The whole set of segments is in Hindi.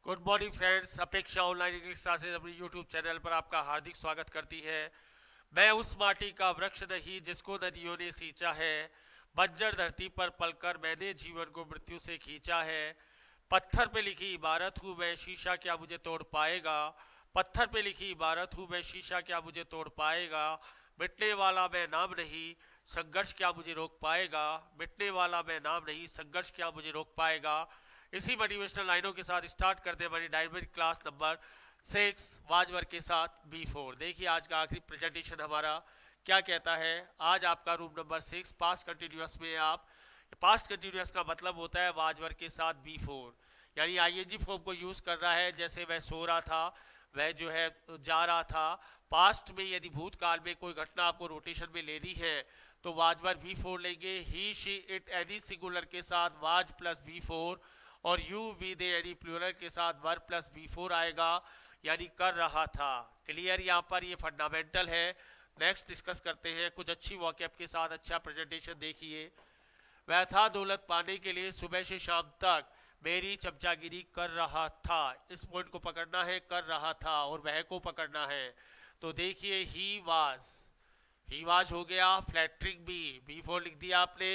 Good morning friends. अपेक्षा ऑनलाइन इंग्लिश क्लासेस अपनी यूट्यूब चैनल पर आपका हार्दिक स्वागत करती है। मैं उस माटी का वृक्ष नहीं जिसको नदियों ने सींचा है। बंजर धरती पर पलकर मैंने जीवन को मृत्यु से खींचा है। पत्थर पे लिखी इबारत हूँ मैं, शीशा क्या मुझे तोड़ पाएगा। पत्थर पे लिखी इबारत हूँ मैं, शीशा क्या मुझे तोड़ पाएगा। मिटने वाला मैं नाम नहीं, संघर्ष क्या मुझे रोक पाएगा। मिटने वाला मैं नाम नहीं, संघर्ष क्या मुझे रोक पाएगा। इसी मोटिवेशनल लाइनों के साथ स्टार्ट करते हैं हमारी डायनामिक क्लास नंबर 6 वाजवर के साथ B4। देखिए आज का आखिरी प्रेजेंटेशन हमारा क्या कहता है। आज आपका रूम नंबर 6 पास्ट कंटिन्यूअस में आप, पास्ट कंटिन्यूअस का मतलब होता है वाजवर के साथ B4, यानी आईएनजी फॉर्म को यूज कर रहा है। जैसे वह सो रहा था, वह जो है जा रहा था। पास्ट में यदि भूतकाल में कोई घटना आपको रोटेशन में लेनी है तो वाजवर V4 लेंगे। ही शी इट एनी सिंगुलर के साथ वाज प्लस V4, और यू वी दे यानी प्लूरल के साथ वर प्लस V4 आएगा, यानी कर रहा था। क्लियर, यहाँ पर ये फंडामेंटल है। नेक्स्ट डिस्कस करते हैं कुछ अच्छी वॉकैब के साथ। अच्छा प्रेजेंटेशन देखिए। वह था दौलत पाने के लिए सुबह से शाम तक मेरी चमचागिरी कर रहा था। इस पॉइंट को पकड़ना है, कर रहा था, और वह को पकड़ना है। तो देखिए ही वाज हो गया। फ्लैटरिंग B4 लिख दिया आपने।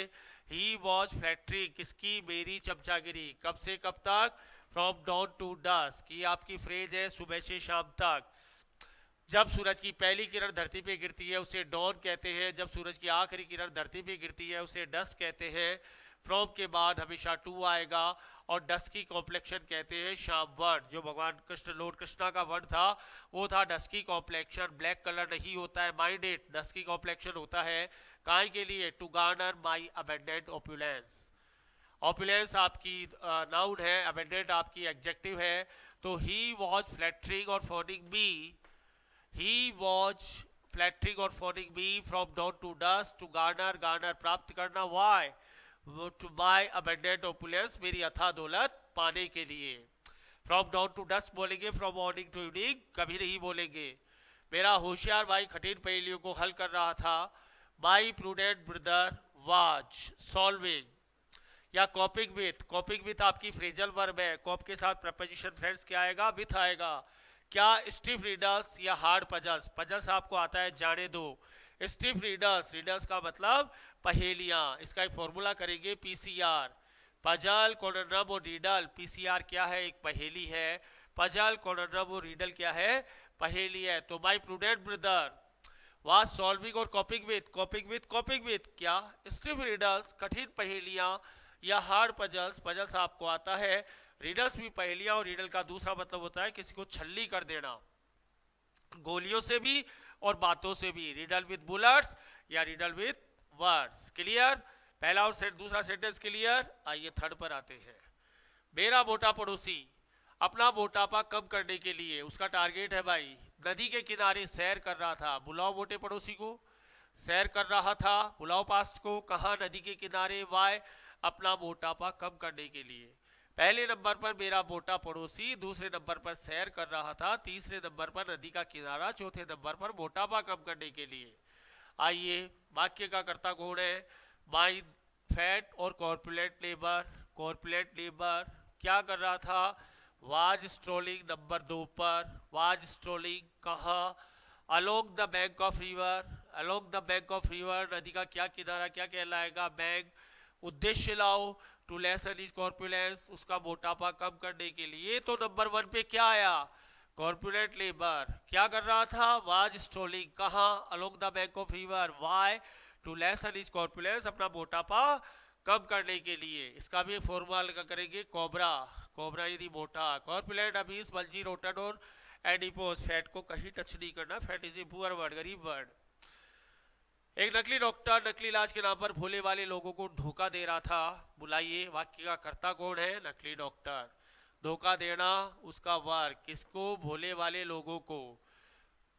ही वॉज फ्लैटरिंग किसकी, मेरी चमचागिरी। कब से कब तक, फ्रॉम डॉन टू डस्क। ये आपकी फ्रेज है, सुबह से शाम तक। जब सूरज की पहली किरण धरती पे गिरती है उसे डॉन कहते हैं। जब सूरज की आखिरी किरण धरती पे गिरती है उसे डस्क कहते हैं। फ्रॉम के बाद हमेशा टू आएगा, और डस्की कॉम्प्लेक्शन कहते हैं शाम वर्ड। जो भगवान कृष्ण लॉर्ड कृष्णा का वर्ड था वो था डस्की कॉम्प्लेक्शन। ब्लैक कलर नहीं होता है, माइंड इट, डस्की कॉम्प्लेक्शन होता है। काय के लिए, to garner my abundant opulence. Opulence आपकी नाउन है, अबेंडेंट आपकी एडजेक्टिव है। तो ही वॉज फ्लैटरिंग और fawning me, he was flattering और fawning me from dawn to dusk, to garner garner प्राप्त करना, why to buy abundant opulence मेरी अथा दौलत पाने के लिए। फ्रॉम डाउन टू डस्ट बोलेंगे, फ्रॉम मॉर्निंग टू इवनिंग कभी नहीं बोलेंगे। मेरा होशियार भाई कठिन पहेलियों को हल कर रहा था। माई प्रूडेंट ब्रदर वाज सॉल्विंग, या कॉपिंग विथ आपकी फ्रेजल वर्ब है। कॉप के साथ प्रपोजिशन फ्रेंड्स क्या आएगा, विथ आएगा। क्या स्टिफ रीडर्स या हार्ड पजल्स, पजल्स आपको आता है जाने दो। स्टिफ रीडर्स, रीडर्स का मतलब पहेलियां। इसका एक फॉर्मूला करेंगे पीसीआर, पजल कॉन्ड्रम और रीडल। पीसीआर क्या है, एक पहेली है। पजल कॉन्ड्रम और रीडल क्या है, पहेली है। तो माई प्रूडेंट ब्रदर वाज सॉल्विंग और कॉपिंग विथ क्या, स्टिफ रीडर्स कठिन पहेलियां, या हार्ड पजल्स, पजल्स आपको आता है। रीडल्स भी पहेलियां, और रीडल का दूसरा मतलब होता है किसी को छल्ली कर देना, गोलियों से भी और बातों से भी। रीडल विद बुलेट्स या रीडल विद वर्ड्स। क्लियर, पहला और दूसरा सेंटेंस क्लियर। आइए थर्ड पर आते हैं। मेरा मोटा पड़ोसी अपना मोटापा कम करने के लिए, उसका टारगेट है भाई, नदी के किनारे सैर कर रहा था। बुलाओ मोटे पड़ोसी को। सैर कर रहा था, बुलाओ पास्ट को। कहा, नदी के किनारे। वाई, अपना मोटापा कम करने के लिए। पहले नंबर पर मेरा मोटा पड़ोसी, दूसरे नंबर पर सैर कर रहा था, तीसरे नंबर पर नदी का किनारा, चौथे नंबर पर मोटापा कम करने के लिए। आइए, वाक्य का कर्ता कौन है, माई फैट और कॉर्पुलेट लेबर। कॉर्पुलेट लेबर क्या कर रहा था, वाज स्ट्रोलिंग नंबर 2 पर। वाज स्ट्रोलिंग कहाँ, along the bank of river. Along the bank of river, नदी का क्या किनारा क्या कहलाएगा, बैंक। उद्देश्य लाओ, टू लेसन इज कॉर्पुलेंस, उसका मोटापा कम करने के लिए। तो नंबर 1 पे क्या आया, कॉर्पोरेट लेबर क्या कर रहा था, वाज स्ट्रोलिंग कहाँ, along the bank of river. Why, to lessen his corpulence, अपना मोटापा कम करने के लिए। इसका भी फॉर्मूला करेंगे, कोबरा। कोबरा यदि मोटा, कॉर्पुलेट अबीस बल्जी रोटन और एडिपोज। फैट को कहीं टच नहीं करना, fat is a poor word, गरीब वर्ड। एक नकली डॉक्टर नकली इलाज के नाम पर भोले वाले लोगों को धोखा दे रहा था। बुलाइए, वाक्य का कर्ता कौन है, नकली डॉक्टर। धोखा देना, उसका वर्ग, किसको, भोले वाले लोगों को।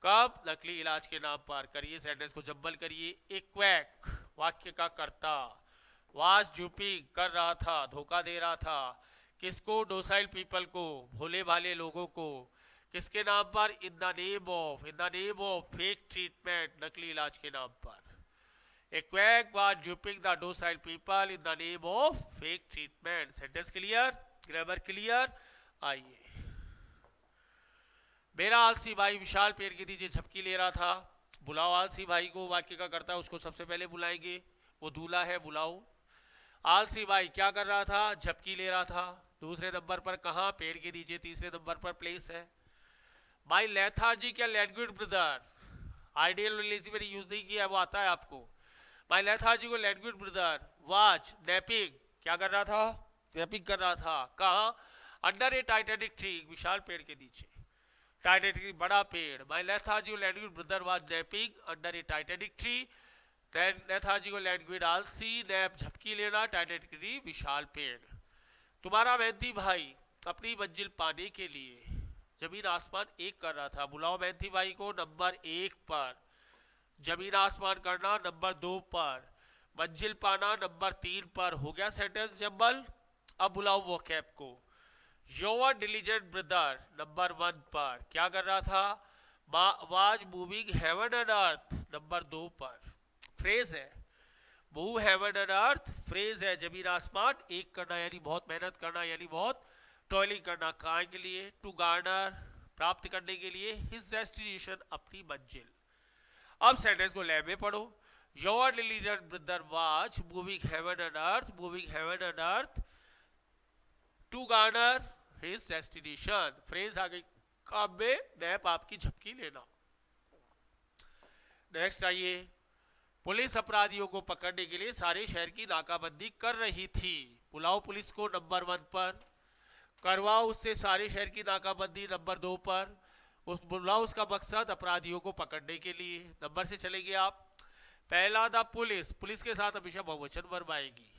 कब, नकली इलाज के नाम पर। करिए सेंटेंस को जब्बल करिए। इक्वैक, वाक्य का कर्ता। वाज जूपिंग, कर रहा था, धोखा दे रहा था। किसको, डोसाइल पीपल को, भोले भाले लोगों को। किसके नाम पर, in the name of, in the name of fake treatment, नकली इलाज के नाम पर। A quack was duping the docile people in the name of fake treatment. Sentence clear? Grammar clear? आइए। मेरा आलसी भाई विशाल पेड़ के नीचे झपकी ले रहा था। बुलाओ आलसी भाई को, वाक्य का करता है उसको सबसे पहले बुलाएंगे, वो दूल्हा है, बुलाओ। आलसी भाई क्या कर रहा था? झपकी ले रहा था। दूसरे नंबर पर कहाँ? पेड़ के नीचे। तीसरे नंबर पर प्लेस है। माई लेथार्जी क्या लैंग्वेज ब्रदर, आइडियल लेजी मैंने यूज नहीं किया, वो आता है आपको। माई लेथार्जी को लैंग्वेज ब्रदर वाच नैपिंग, क्या कर रहा था? नैपिंग कर रहा था। कहाँ? अंडर ए टाइटैनिक ट्री, विशाल पेड़ के नीचे। टाइटैनिक बड़ा पेड़। माई लेथार्जी को language brother was napping under a titanic tree. Lethargy को लैंग्वेज आलसी, नैप झपकी लेना, टाइटैनिक ट्री विशाल पेड़। तुम्हारा मेहंदी भाई अपनी मंजिल पाने के लिए जमीन आसमान एक कर रहा था। बुलाओ मेहंदी भाई को नंबर 1 पर। जमीन आसमान करना नंबर 2 पर। मंजिल पाना नंबर 3 पर। हो गया सेंटेंस जम्बल। अब बुलाओ वो कैप को। योर डिलीजेंट ब्रदर नंबर 1 पर क्या कर रहा था? Was moving heaven and earth number 2 पर। फ्रेज है, move haven and earth phrase है। जमीन आसमान एक करना यानी बहुत मेहनत करना, यानी बहुत टॉयलिंग करना। कहाँ के लिए? टू गार्डर, प्राप्त करने के लिए। हिज डेस्टिनेशन, अपनी मंजिल। अब सेंटेंस को लैब में पढ़ो। Your diligent brother was moving heaven and earth, moving heaven and earth to garner his destination. Phrase आ गई काम में, नैप आपकी झपकी लेना। नेक्स्ट आइए। पुलिस अपराधियों को पकड़ने के लिए सारे शहर की नाकाबंदी कर रही थी। बुलाओ पुलिस को नंबर 1 पर। करवाओ उससे सारे शहर की नाकाबंदी नंबर 2 पर। बुलाओ उसका मकसद अपराधियों को पकड़ने के लिए। नंबर से चलेंगे आप। पहला द पुलिस, पुलिस के साथ हमेशा बहुवचन वर्ब आएगी।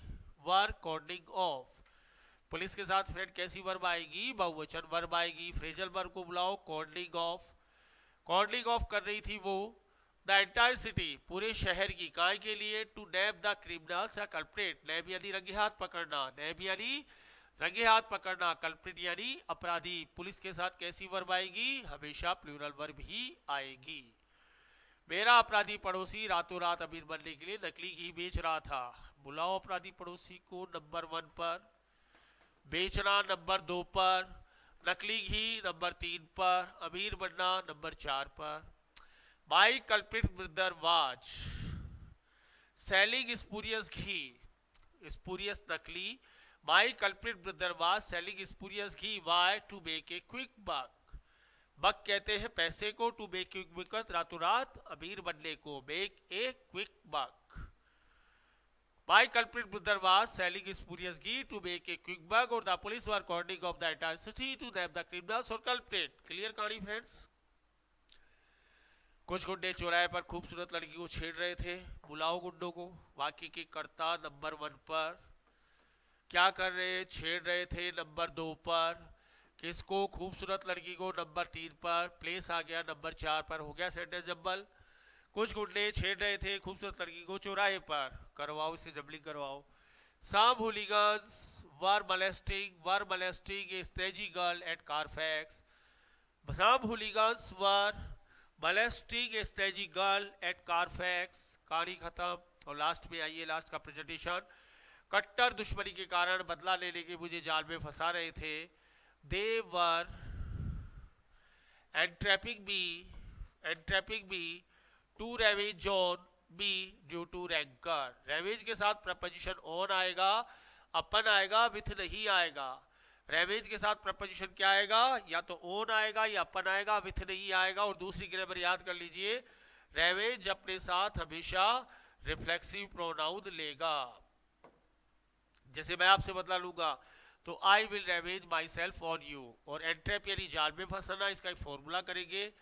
वर कॉर्डिंग ऑफ, पुलिस के साथ फ्रेंड कैसी वर्ब आएगी? बहुवचन वर्ब आएगी। फ्रेजल वर्ब को बुलाओ कॉर्डिंग ऑफ। कॉर्डिंग ऑफ कर रही थी वो द एंटायर सिटी, पूरे शहर की। काय के लिए? टू नैप द क्रिमिनल्स या कल्प्रेट। नैप यानी रंगे हाथ पकड़ना, नैप यानी रंगे हाथ पकड़ना, कल्प्रेट यानी अपराधी। पुलिस के साथ कैसी वर्ब आएगी? हमेशा प्लूरल वर्ब ही आएगी। मेरा अपराधी पड़ोसी रातों रात अमीर बनने के लिए नकली घी बेच रहा था। बुलाओ अपराधी पड़ोसी को नंबर 1 पर। बेचना नंबर 2 पर। नकली घी नंबर 3 पर। अमीर बनना नंबर 4 पर। My culprit brother was selling spurious ghee, spurious नकली। My culprit brother was selling spurious ghee why to make a quick buck. Buck कहते हैं पैसे को, टू मेक क्विक बक रातों रात अमीर बनने को, make a quick buck. My culprit brother was selling spurious ghee to make a quick buck, और the police were counting of the entire city to nab the criminals or culprit. Clear कहानी फ्रेंड्स? कुछ गुंडे चौराहे पर खूबसूरत लड़की को छेड़ रहे थे। बुलाओ गुंडों को। वाक्य के कर्ता नंबर 1 पर। क्या कर रहे? छेड़ रहे थे नंबर 2 पर। किसको? खूबसूरत लड़की को नंबर 3 पर। प्लेस आ गया नंबर 4 पर। हो गया सेंटेंस जब्बल। कुछ गुंडे छेड़ रहे थे खूबसूरत लड़की को चौराहे पर। करवाओ इसे जबलिंग करवाओ। Some hooligans were molesting a stagey girl at Carfax. Some hooligans were molesting a stagey girl at Carfax. कहानी खत्म। और लास्ट में आइए, लास्ट का प्रेजेंटेशन। कट्टर दुश्मनी के कारण बदला लेने के मुझे जाल में फंसा रहे थे। They were entrapping me to revenge on me due to rancor. Ravage के साथ प्रपोजिशन ऑन आएगा, अपन आएगा, विथ नहीं आएगा। रेवेज के साथ प्रपोजिशन क्या आएगा? या तो ऑन आएगा या अपन आएगा, विथ नहीं आएगा। और दूसरी ग्रामर याद कर लीजिए, रेवेज अपने साथ हमेशा रिफ्लेक्सिव प्रोनाउन लेगा। जैसे मैं आपसे बदला लूंगा तो I will ravage my self on you. और एंट्रैप यानी जाल में फंसाना, इसका एक फॉर्मूला करेंगे।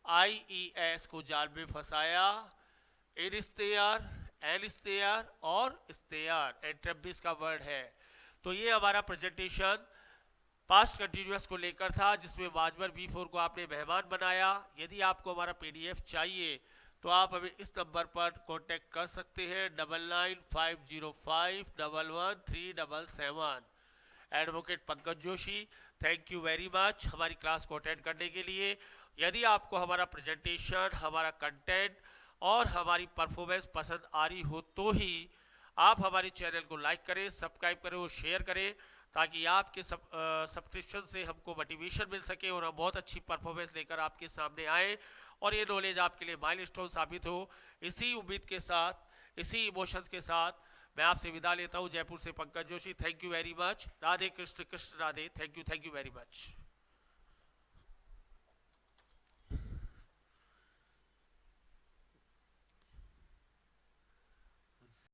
IES को जाल में फंसाया, इन इस्तेयार, एन इस्तेयार और इस्तेयार, एंट्रैप भी इसका वर्ड है। तो ये हमारा प्रेजेंटेशन पास्ट कंटिन्यूअस को लेकर था, जिसमें वाजबर B4 को आपने मेहमान बनाया। यदि आपको हमारा PDF चाहिए तो आप हमें इस नंबर पर कांटेक्ट कर सकते हैं, 9950511377। Advocate Pankaj Joshi, thank you very much हमारी क्लास को अटेंड करने के लिए। यदि आपको हमारा प्रेजेंटेशन, हमारा कंटेंट और हमारी परफॉर्मेंस पसंद आ रही हो तो ही आप हमारे चैनल को लाइक करें, सब्सक्राइब करें और शेयर करें, ताकि आपके सब्सक्रिप्शन से हमको मोटिवेशन मिल सके और हम बहुत अच्छी परफॉर्मेंस लेकर आपके सामने आए और ये नॉलेज आपके लिए माइलस्टोन साबित हो। इसी उम्मीद के साथ, इसी इमोशंस के साथ मैं आपसे विदा लेता हूँ। जयपुर से Pankaj Joshi. Thank you very much. Radhe Krishna, Krishna Radhe. Thank you very much.